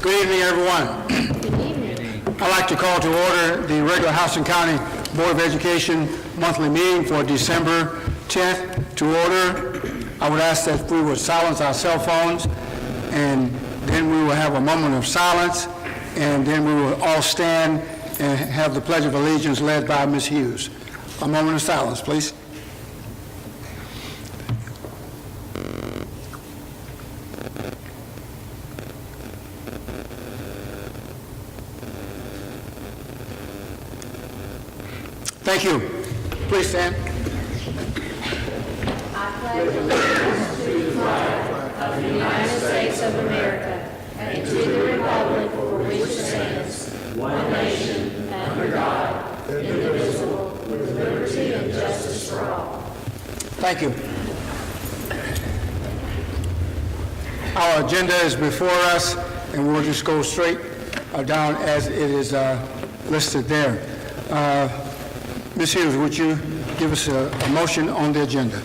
Good evening, everyone. Good evening. I'd like to call to order the regular Houston County Board of Education monthly meeting for December 10th. To order, I would ask that we would silence our cell phones, and then we will have a moment of silence, and then we will all stand and have the Pledge of Allegiance led by Ms. Hughes. A moment of silence, please. Thank you. Please stand. I pledge allegiance to the flag of the United States of America and to the republic for which it stands, one nation, under God, indivisible, with liberty and justice for all. Thank you. Our agenda is before us, and we'll just go straight down as it is listed there. Ms. Hughes, would you give us a motion on the agenda?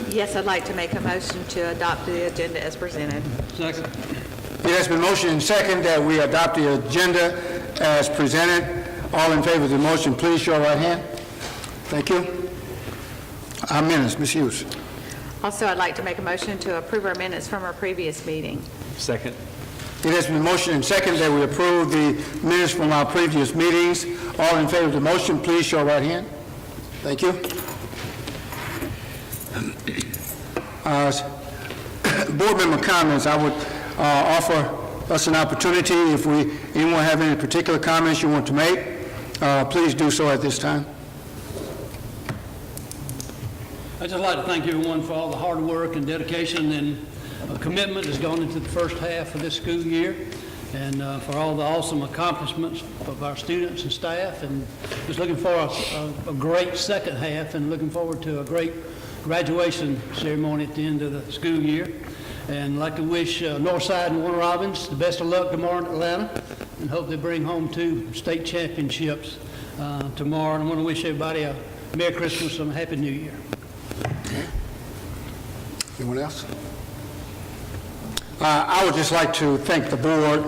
Yes, I'd like to make a motion to adopt the agenda as presented. Second. It has been motioned and second that we adopt the agenda as presented. All in favor of the motion, please show your right hand. Thank you. Our minutes, Ms. Hughes. Also, I'd like to make a motion to approve our minutes from our previous meeting. Second. It has been motioned and second that we approve the minutes from our previous meetings. All in favor of the motion, please show your right hand. Thank you. Board member comments, I would offer us an opportunity. If anyone have any particular comments you want to make, please do so at this time. I'd just like to thank everyone for all the hard work and dedication and commitment that's gone into the first half of this school year, and for all the awesome accomplishments of our students and staff, and just looking for a great second half and looking forward to a great graduation ceremony at the end of the school year. And I'd like to wish Northside and Warner Robins the best of luck tomorrow in Atlanta, and hope they bring home 2 state championships tomorrow. And I want to wish everybody a Merry Christmas and a Happy New Year. Anyone else? I would just like to thank the board.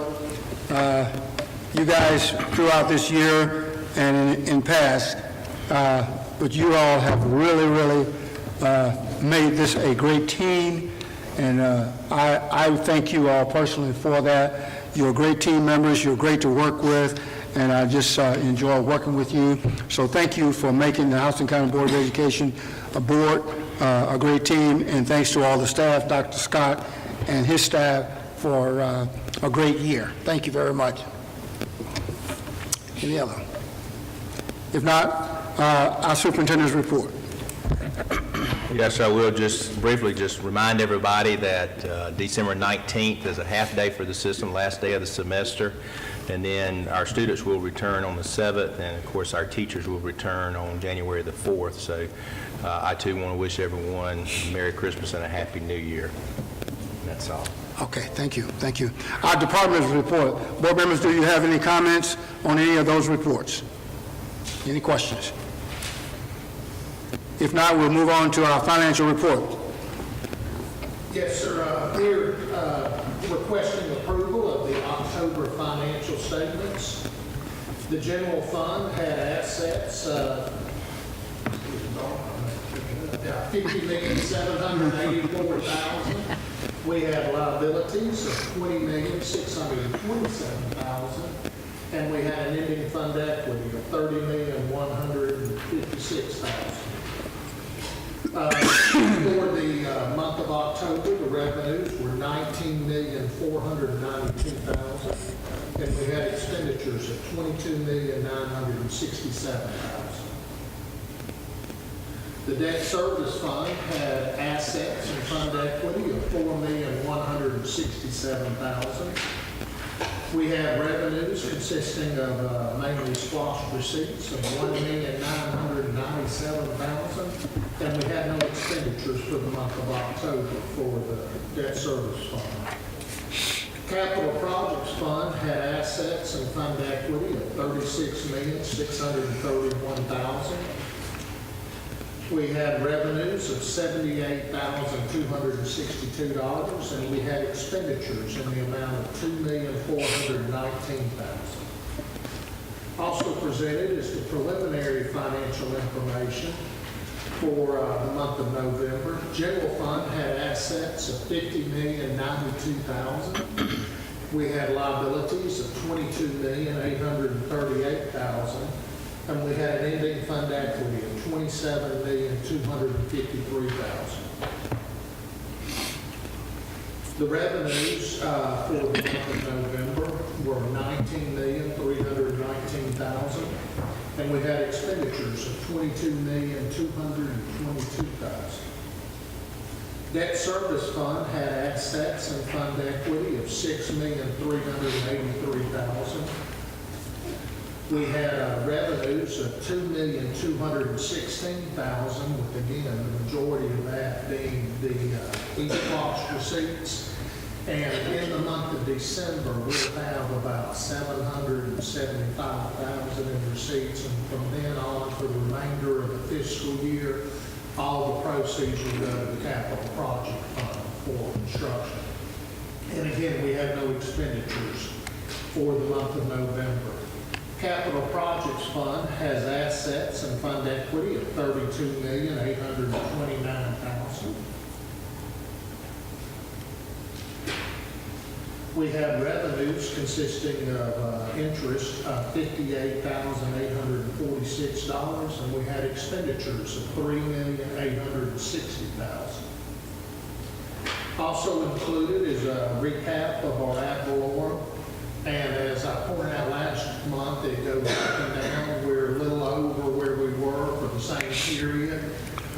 You guys throughout this year and in past, but you all have really made this a great team, and I thank you all personally for that. You're great team members. You're great to work with, and I just enjoy working with you. So thank you for making the Houston County Board of Education a great team, and thanks to all the staff, Dr. Scott and his staff, for a great year. Thank you very much. Any other? If not, our superintendent's report. Yes, I will just briefly remind everybody that December 19th is a half day for the system, last day of the semester, and then our students will return on the 7th, and of course our teachers will return on January the 4th. So I too want to wish everyone a Merry Christmas and a Happy New Year. That's all. Okay, thank you, thank you. Our department's report. Board members, do you have any comments on any of those reports? Any questions? If not, we'll move on to our financial report. Yes, sir. We're requesting approval of the October financial statements. The general fund had assets $50,784,000. We had liabilities of $20,627,000, and we had an ending fund equity of $30,156,000. For the month of October, the revenues were $19,492,000, and we had expenditures of $22,967,000. The debt service fund had assets and fund equity of $4,167,000. We had revenues consisting of mainly SPLOST receipts of $1,997,000, and we had no expenditures for the month of October for the debt service fund. Capital Projects Fund had assets and fund equity of $36,631,000. We had revenues of $78,262, and we had expenditures in the amount of $2,433,000. $19,000. Also presented is the preliminary financial information for the month of November. General fund had assets of $50,092,000. We had liabilities of $22,838,000, and we had an ending fund equity of $27,253,000. The revenues for the month of November were $19,319,000, and we had expenditures of $22,222,000. Debt service fund had assets and fund equity of $6,383,000. We had revenues of $2,216,000, with again the majority of that being the East Fox receipts. And in the month of December, we'll have about $775,000 in receipts, and from then on for the remainder of the fiscal year, all the proceeds will go to the capital project fund for construction. And again, we have no expenditures for the month of November. Capital Projects Fund has assets and fund equity of $32,829,000. We have revenues consisting of interest of $58,846, and we had expenditures of $3,860,000. Also included is a recap of our ad valorem. And as I pointed out last month, it goes up and down. We're a little over where we were for the same period.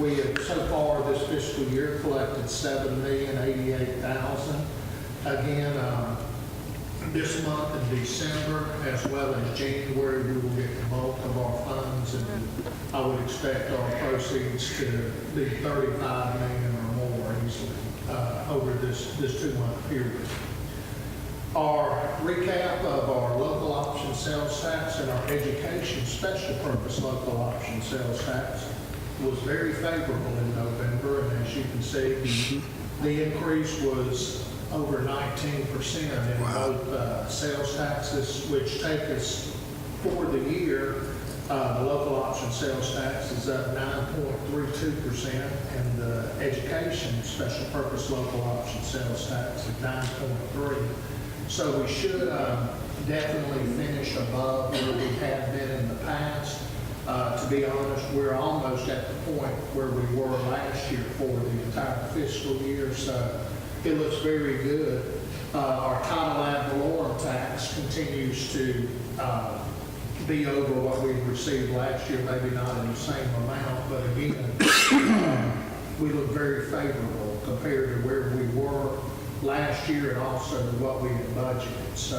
We have so far this fiscal year collected $7,088,000. Again, this month in December, as well as January, we will get the bulk of our funds, and I would expect our proceeds to be $35 million or more easily over this 2-month period. Our recap of our local option sales tax and our education special purpose local option sales tax was very favorable in November, and as you can see, the increase was over 19% in both sales taxes, which take us for the year. The local option sales tax is up 9.32%, and the education special purpose local option sales tax is 9.3%. So we should definitely finish above where we have been in the past. To be honest, we're almost at the point where we were last year for the entire fiscal year, so it looks very good. Our title ad valorem tax continues to be over what we received last year, maybe not in the same amount, but again, we look very favorable compared to where we were last year and also to what we had budgeted. So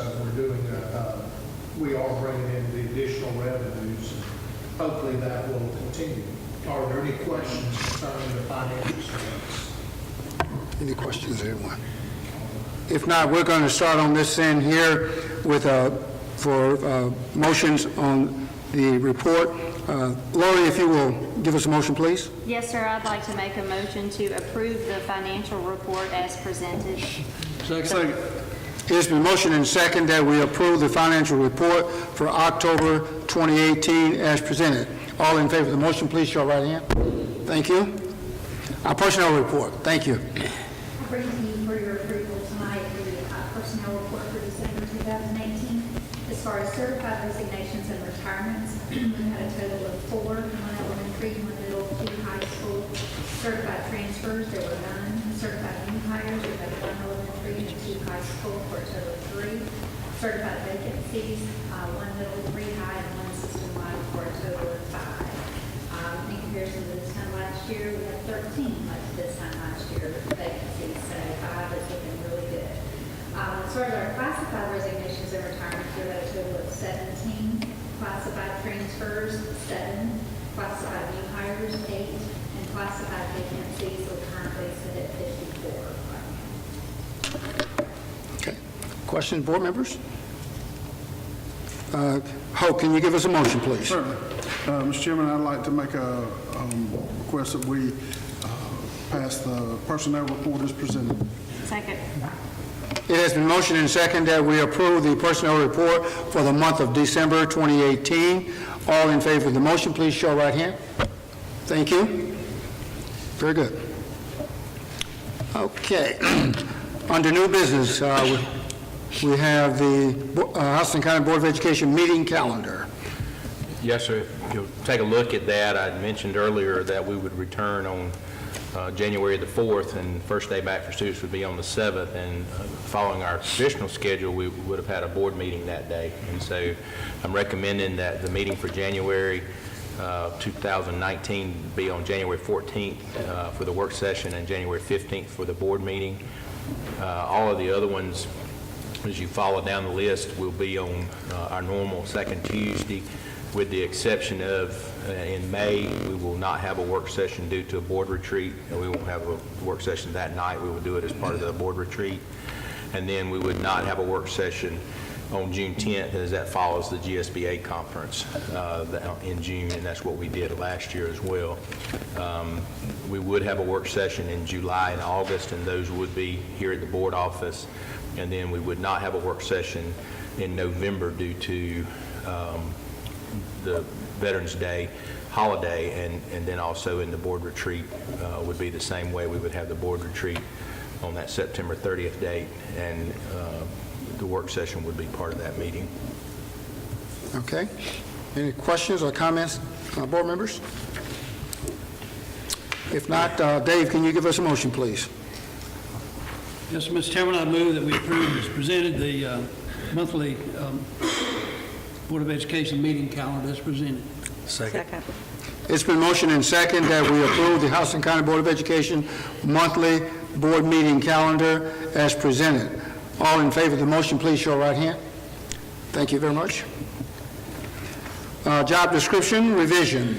we are bringing in the additional revenues. Hopefully that will continue. Are there any questions concerning the financial statements? Any questions, anyone? If not, we're going to start on this end here with motions on the report. Lori, if you will give us a motion, please. Yes, sir. I'd like to make a motion to approve the financial report as presented. Second. It's been motioned and second that we approve the financial report for October 2018 as presented. All in favor of the motion, please show right hand. Thank you. Our personnel report. Thank you. I bring to you for your approval tonight the personnel report for December 2018. As far as certified resignations and retirements, we had a total of 4, 1 elementary, 1 middle, 2 high school. Certified transfers, there were 9. Certified new hires, we had 1 elementary and 2 high school for a total of 3. Certified vacancies, 1 middle, 3 high, and 1 system-wide for a total of 5. In comparison to this time last year, we had 13 like this time last year vacancies, so 5 is looking really good. As far as our classified resignations and retirements, we had a total of 17. Classified transfers, 7. Classified new hires, 8. And classified vacancies will currently sit at 54. Okay. Questions, board members? Hope, can you give us a motion, please? Certainly. Mr. Chairman, I'd like to make a request that we pass the personnel report as presented. Second. It has been motioned and seconded that we approve the personnel report for the month of December 2018. All in favor of the motion, please show right hand. Thank you. Very good. Okay. Under new business, we have the Houston County Board of Education meeting calendar. Yes, sir. If you'll take a look at that, I mentioned earlier that we would return on January the 4th, and first day back for students would be on the 7th, and following our traditional schedule, we would have had a board meeting that day. And so I'm recommending that the meeting for January 2019 be on January 14th for the work session and January 15th for the board meeting. All of the other ones, as you follow down the list, will be on our normal second Tuesday, with the exception of in May, we will not have a work session due to a board retreat, and we won't have a work session that night. We will do it as part of the board retreat. And then we would not have a work session on June 10th, as that follows the GSBA conference in June, and that's what we did last year as well. We would have a work session in July and August, and those would be here at the board office. And then we would not have a work session in November due to the Veterans Day holiday, and then also in the board retreat would be the same way. We would have the board retreat on that September 30th date, and the work session would be part of that meeting. Okay. Any questions or comments, board members? If not, Dave, can you give us a motion, please? Yes, Mr. Chairman, I move that we approve as presented the monthly Board of Education meeting calendar as presented. Second. It's been motioned and second that we approve the Houston County Board of Education monthly board meeting calendar as presented. All in favor of the motion, please show right hand. Thank you very much. Job description revision.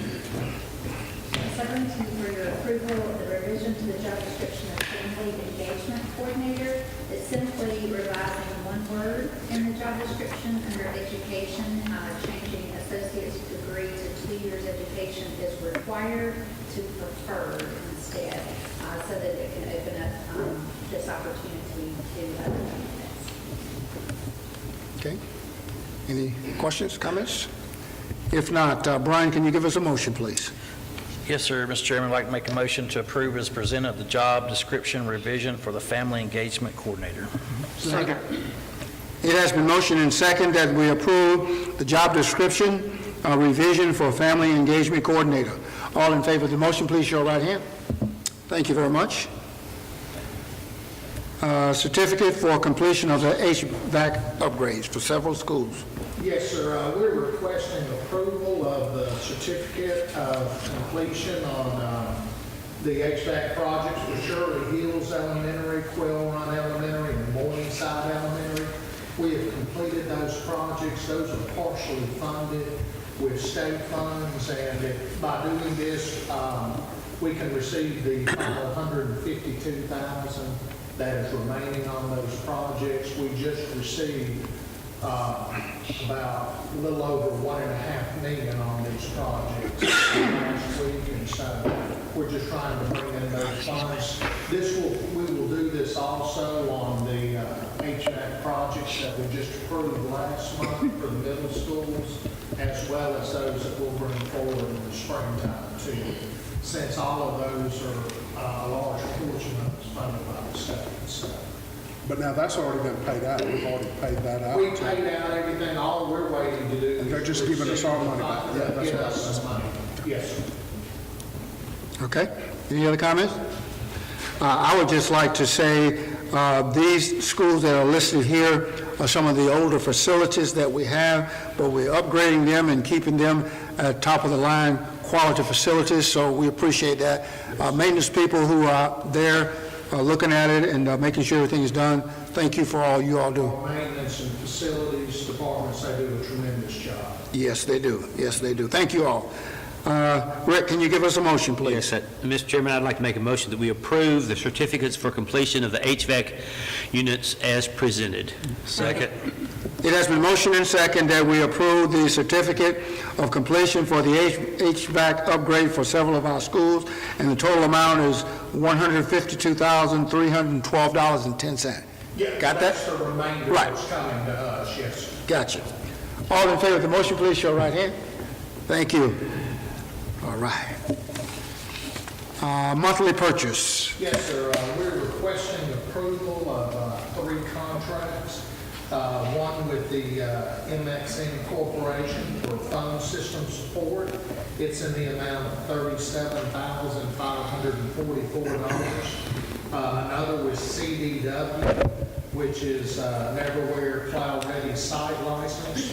So I bring to you for your approval of the revision to the job description of family engagement coordinator. It's simply revising one word in the job description under education, changing associate's degree to 2 years education is required to preferred instead, so that it can open up this opportunity to other benefits. Okay. Any questions, comments? If not, Brian, can you give us a motion, please? Yes, sir. Mr. Chairman, I'd like to make a motion to approve as presented the job description revision for the Family Engagement Coordinator. Second. It has been motioned and second that we approve the job description revision for Family Engagement Coordinator. All in favor of the motion, please show right hand. Thank you very much. Certificate for completion of the HVAC upgrades for several schools. Yes, sir. We're requesting approval of the certificate of completion on the HVAC projects for Shirley Hills Elementary, Quail Run Elementary, and Morningside Elementary. We have completed those projects. Those are partially funded with state funds, and by doing this, we can receive the final $152,000 that is remaining on those projects. We just received about a little over $1.5 million on these projects last week, and so we're just trying to bring in those funds. We will do this also on the HVAC projects that we just approved last month for the middle schools, as well as those that we'll bring forward in the springtime too, since all of those are a large portion of it's funded by the state. So But now that's already been paid out. We've already paid that out. we paid out everything. All we're waiting to do is They're just giving us our money back. Yeah, that's Give right. us some money. Yes, sir. Okay. Any other comments? I would just like to say these schools that are listed here are some of the older facilities that we have, but we're upgrading them and keeping them at top of the line quality facilities, so we appreciate that. Maintenance people who are there looking at it and making sure everything is done, thank you for all you all do. Our maintenance and facilities departments, they do a tremendous job. Yes, they do. Yes, they do. Thank you all. Rick, can you give us a motion, please? Yes, Mr. Chairman, I'd like to make a motion that we approve the certificates for completion of the HVAC units as presented. Second. It has been motioned and second that we approve the certificate of completion for the HVAC upgrade for several of our schools, and the total amount is $152,312.10. Yeah, Got that? that's the remainder Right. that's coming to us, yes. Gotcha. All in favor of the motion, please show right hand. Thank you. All right. Monthly purchase. Yes, sir. We're requesting approval of 3 contracts. One with the MXN Corporation for phone system support. It's in the amount of $37,544. Another with CDW, which is Neverwhere Cloud Ready Site License.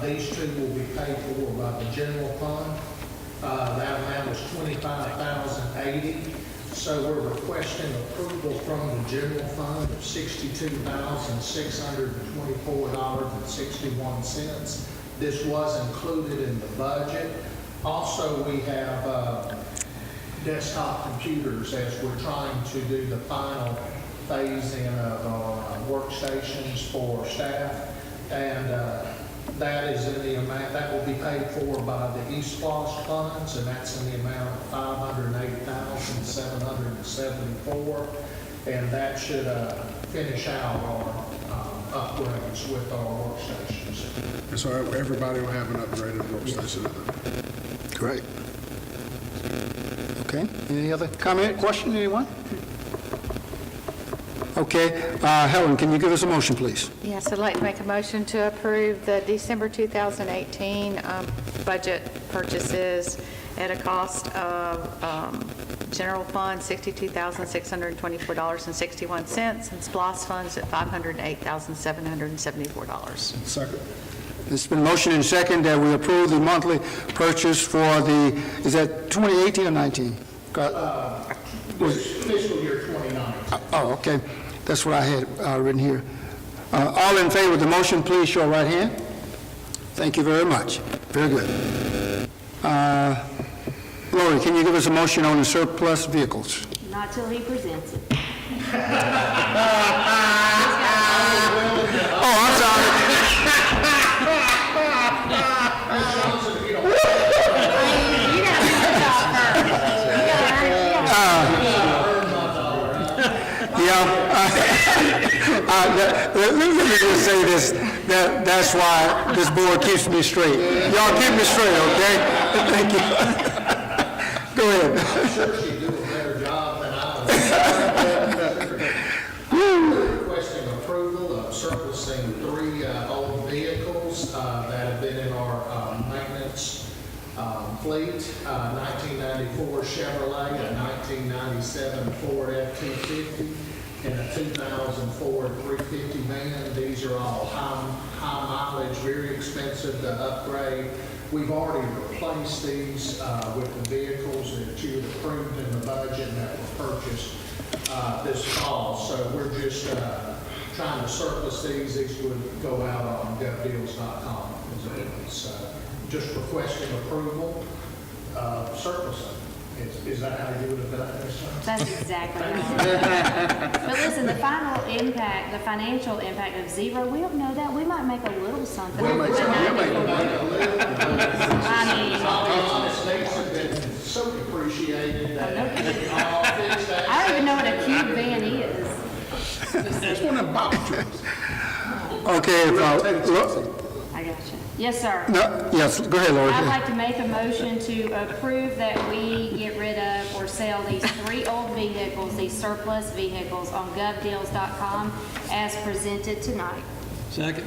These 2 will be paid for by the general fund. That amount is $25,080. So we're requesting approval from the general fund of $62,624.61. This was included in the budget. Also, we have desktop computers as we're trying to do the final phase-in of our workstations for staff. And that is in the amount, that will be paid for by the eSplosh funds, and that's in the amount of $508,774. And that should finish out our upgrades with our workstations. And so everybody will have an upgraded workstation. Great. Okay, any other comment, question, anyone? Okay, Helen, can you give us a motion, please? Yes, I'd like to make a motion to approve the December 2018 budget purchases at a cost of general fund $62,624.61 and SPOS funds at $508,774. Second. It's been motion and second that we approve the monthly purchase for the, is that 2018 or 19? Fiscal year 2019. Oh, okay. That's what I had written here. All in favor of the motion, please show right hand. Thank you very much. Very good. Lori, can you give us a motion on the surplus vehicles? Not till he presents it. Oh, I'm sorry. You gotta do the job first. Let me just say this, that's why this board keeps me straight. Y'all keep me straight, okay? Thank you. Go ahead. I'm sure she'd do a better job than I would. Requesting approval of surplusing 3 old vehicles that have been in our maintenance fleet. 1994 Chevrolet, a 1997 Ford F-250, and a 2004 350 van. These are all high mileage, very expensive to upgrade. We've already replaced these with the vehicles that you had approved in the budget and that were purchased this fall. So we're just trying to surplus these. These would go out on govdeals.com. So just requesting approval of surplusing. Is that how you would have done this? That's exactly right. But listen, the final impact, the financial impact of zero, we don't know that. We might make a little something. We'll make a little. I mean, I'll be honest, these have been so depreciated that all fixed that. I don't even know what a cube van is. It's one of them box trucks. Okay, I got you. Yes, sir. no, yes, go ahead, Lori. I'd like to make a motion to approve that we get rid of or sell these 3 old vehicles, these surplus vehicles on govdeals.com as presented tonight. Second.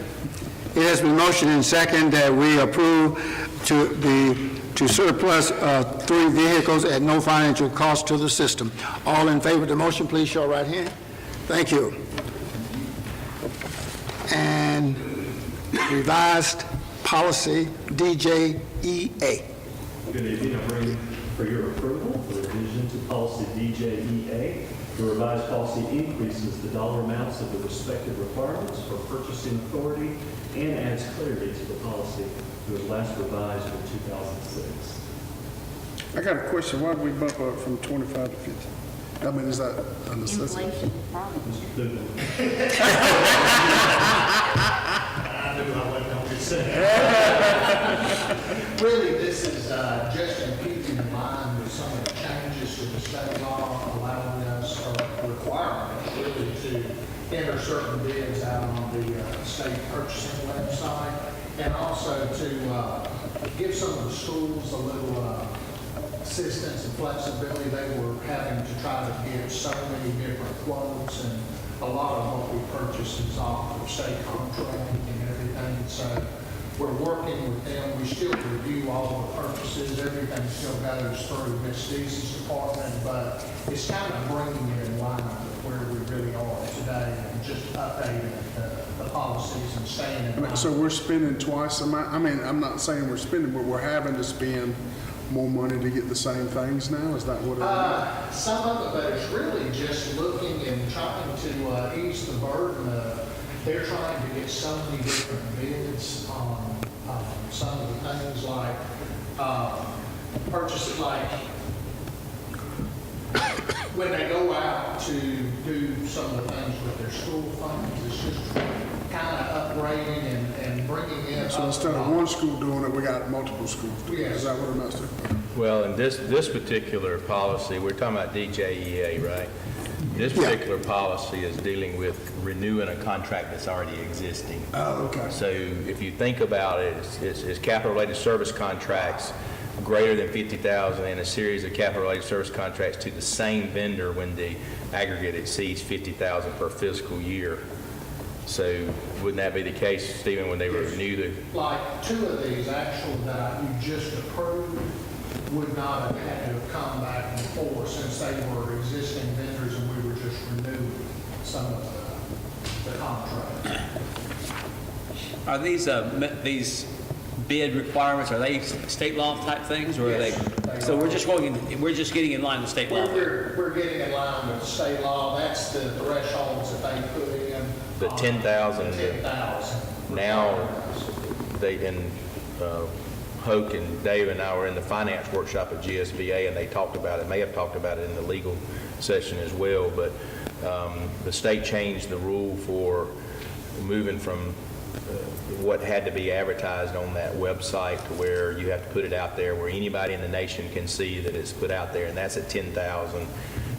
It has been motion and second that we approve to surplus 3 vehicles at no financial cost to the system. All in favor of the motion, please show right hand. Thank you. And revised policy DJEA. Good evening. I bring for your approval the revision to policy DJEA. The revised policy increases the dollar amounts of the respective requirements for purchasing authority and adds clarity to the policy. It was last revised in 2006. I got a question. Why did we bump up from 25 to 50? I mean, is that a necessity? Inflation, probably. Mr. Dugan. I knew I wasn't going to say. Really, this is just in keeping in mind with some of the changes to the state law allowing us, or requiring us really to enter certain bids out on the state purchasing website, and also to give some of the schools a little assistance and flexibility. They were having to try to get so many different quotes, and a lot of what we purchase is off of state contract and everything. So we're working with them. We still review all the purchases. Everything still goes through Ms. Deasy's department, but it's kind of bringing it in line with where we really are today and just updating the policies and staying in line. So we're spending twice, I mean, I'm not saying we're spending, but we're having to spend more money to get the same things now? Is that what it is? Some of it, but it's really just looking and trying to ease the burden of, they're trying to get so many different bids on some of the things like purchases, like when they go out to do some of the things with their school funds, it's just kind of upgrading and bringing in. So instead of one school doing it, we got multiple schools doing it. Yes. Is that what it amounts to? Well, in this particular policy, we're talking about DJEA, right? This particular policy is dealing with renewing a contract that's already existing. Oh, okay. So if you think about it, it's capital-related service contracts greater than $50,000 and a series of capital-related service contracts to the same vendor when the aggregate exceeds $50,000 per fiscal year. So wouldn't that be the case, Stephen, when they renew the? Like two of these actually that you just approved would not have had to have come back before, since they were existing vendors and we were just renewing some of the contracts. Are these bid requirements, are they state law type things, or are they? Yes, So they are. we're just getting in line with state law. We're getting in line with the state law. That's the thresholds that they put in. The 10,000. 10,000. Now, they, and Hoke and Dave and I were in the finance workshop at GSBA, and they talked about it, may have talked about it in the legal session as well, but the state changed the rule for moving from what had to be advertised on that website to where you have to put it out there where anybody in the nation can see that it's put out there, and that's at 10,000.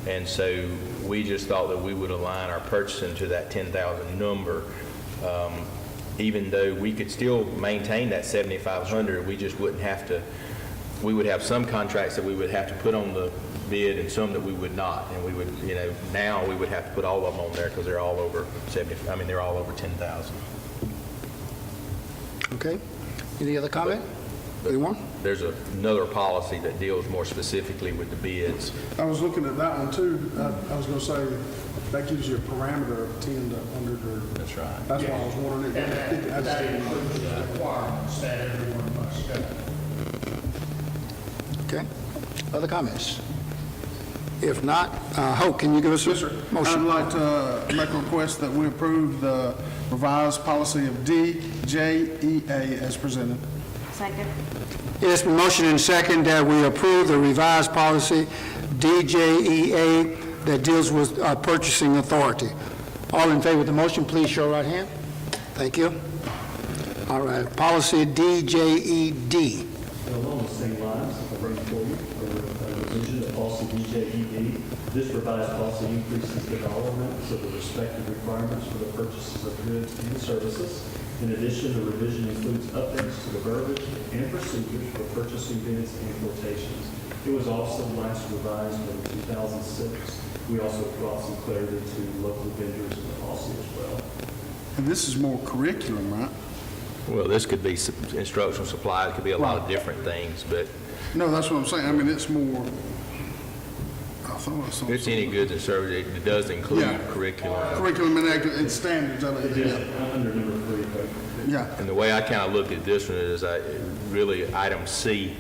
And so we just thought that we would align our purchasing to that 10,000 number. Even though we could still maintain that 7,500, we just wouldn't have to, we would have some contracts that we would have to put on the bid and some that we would not. And we would, now we would have to put all of them on there because they're all over they're all over 10,000. Okay. Any other comment? Anyone? There's another policy that deals more specifically with the bids. I was looking at that one too. I was going to say, that gives you a parameter of 10 to 100 or. That's right. That's why I was wondering. And that includes the requirements that everyone must go. Okay. Other comments? If not, Hope, can you give us a I'd motion? like to make a request that we approve the revised policy of DJEA as presented. Second. Yes, motion and second that we approve the revised policy DJEA that deals with purchasing authority. All in favor of the motion, please show right hand. Thank you. All right, policy DJED. Along the same lines, I'll bring for you a revision of policy DJED. This revised policy increases the dollar amounts of the respective requirements for the purchases of goods and services. In addition, the revision includes updates to the verbiage and procedures for purchasing bids and quotations. It was also last revised in 2006. We also brought some clarity to local vendors in the policy as well. And this is more curriculum, right? Well, this could be instructional supplies, it could be a lot of different things, but No, that's what I'm saying. I mean, it's more, I thought it was something. it's any goods and services. It does include Yeah. curriculum. Curriculum and standards of It it. is Yeah. under number 3, but Yeah. And the way I kind of looked at this one is really item C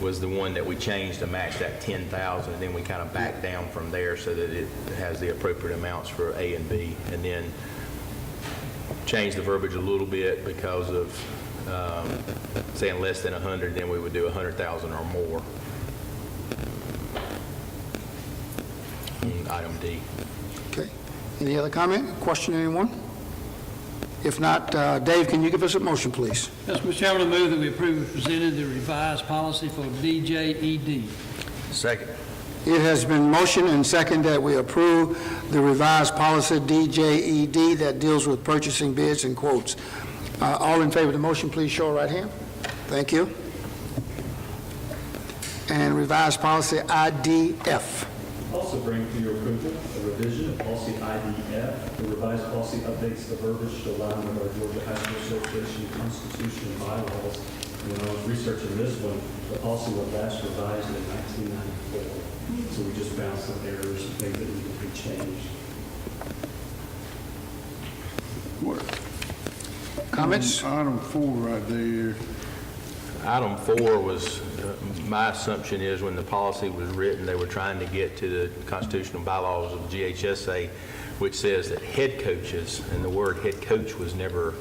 was the one that we changed to match that 10,000, and then we kind of backed down from there so that it has the appropriate amounts for A and B, and then changed the verbiage a little bit because of saying less than 100, then we would do 100,000 or more. Item D. Okay. Any other comment, question, anyone? If not, Dave, can you give us a motion, please? Yes, Mr. Chairman, I move that we approve as presented the revised policy for DJED. Second. It has been motioned and second that we approve the revised policy DJED that deals with purchasing bids and quotes. All in favor of the motion, please show of right hand. Thank you. And revised policy IDF. Also bring to your approval a revision of policy IDF. The revised policy updates the verbiage to align with our Georgia High School Association Constitution and bylaws. When I was researching this one, the policy was last revised in 1994. So we just found some errors and things that need to be changed. Comments? Item 4 right there. Item 4 was, my assumption is when the policy was written, they were trying to get to the constitutional bylaws of GHSA, which says that head coaches, and the word head coach was never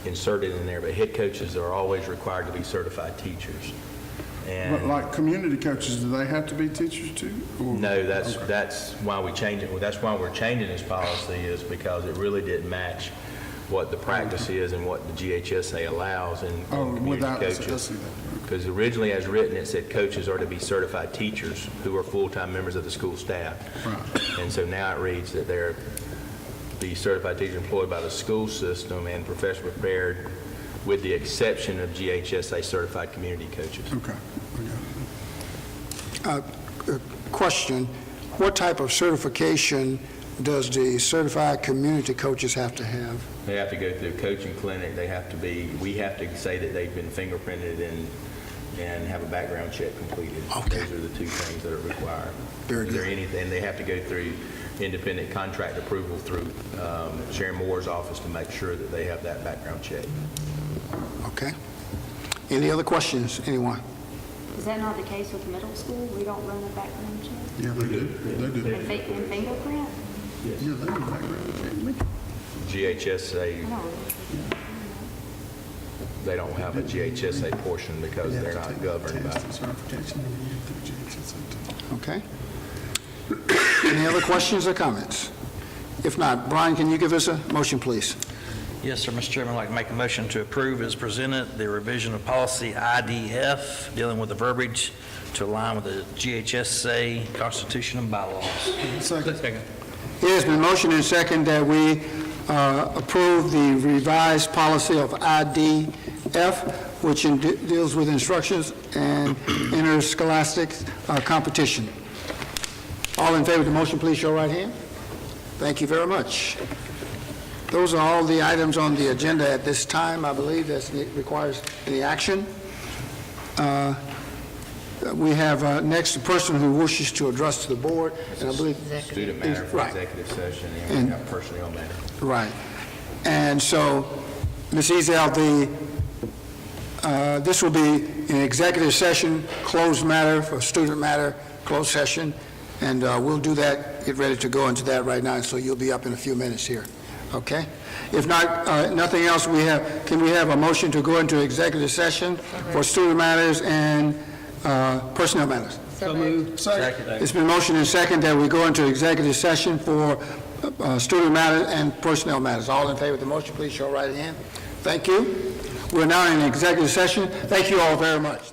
inserted in there, but head coaches are always required to be certified teachers. But And like community coaches, do they have to be teachers too? Or- no, that's why we changed it. Well, that's why we're changing this policy, is because it really didn't match what the practice is and what the GHSA allows in community without, I coaches. see that. Because originally, as written, it said coaches are to be certified teachers who are full-time members of the school staff. Right. And so now it reads that they're the certified teacher employed by the school system and professionally prepared, with the exception of GHSA certified community coaches. Okay. Question, what type of certification does the certified community coaches have to have? They have to go through a coaching clinic. They have to be, we have to say that they've been fingerprinted and have a background check completed. Okay. Those are the two things that are required. Very Is there good. anything, they have to go through independent contract approval through Sharon Moore's office to make sure that they have that background check. Okay. Any other questions, anyone? Is that not the case with middle school? We don't run a background check? Yeah, they do. They do. And fingerprint? Yeah, they do background check. GHSA, No. they don't have a GHSA portion because they're not governed by. Certification through GHSA. Okay. Any other questions or comments? If not, Brian, can you give us a motion, please? Yes, sir, Mr. Chairman, I'd like to make a motion to approve as presented the revision of policy IDF dealing with the verbiage to align with the GHSA Constitution and bylaws. Second. It has been motioned and second that we approve the revised policy of IDF, which deals with instructions and interscholastic competition. All in favor of the motion, please show right hand. Thank you very much. Those are all the items on the agenda at this time. I believe that requires any action. We have next a person who wishes to address to the board, and I believe... Student matter for Right. executive session, and we have personnel matter. Right. And so, Ms. Ezel, this will be an executive session, closed matter for student matter, closed session, and we'll do that, get ready to go into that right now, so you'll be up in a few minutes here. Okay? If not, nothing else, can we have a motion to go into executive session for student matters and personnel matters? So moved. It's been motioned and second that we go into executive session for student matters and personnel matters. All in favor of the motion, please show right hand. Thank you. We're now in executive session. Thank you all very much.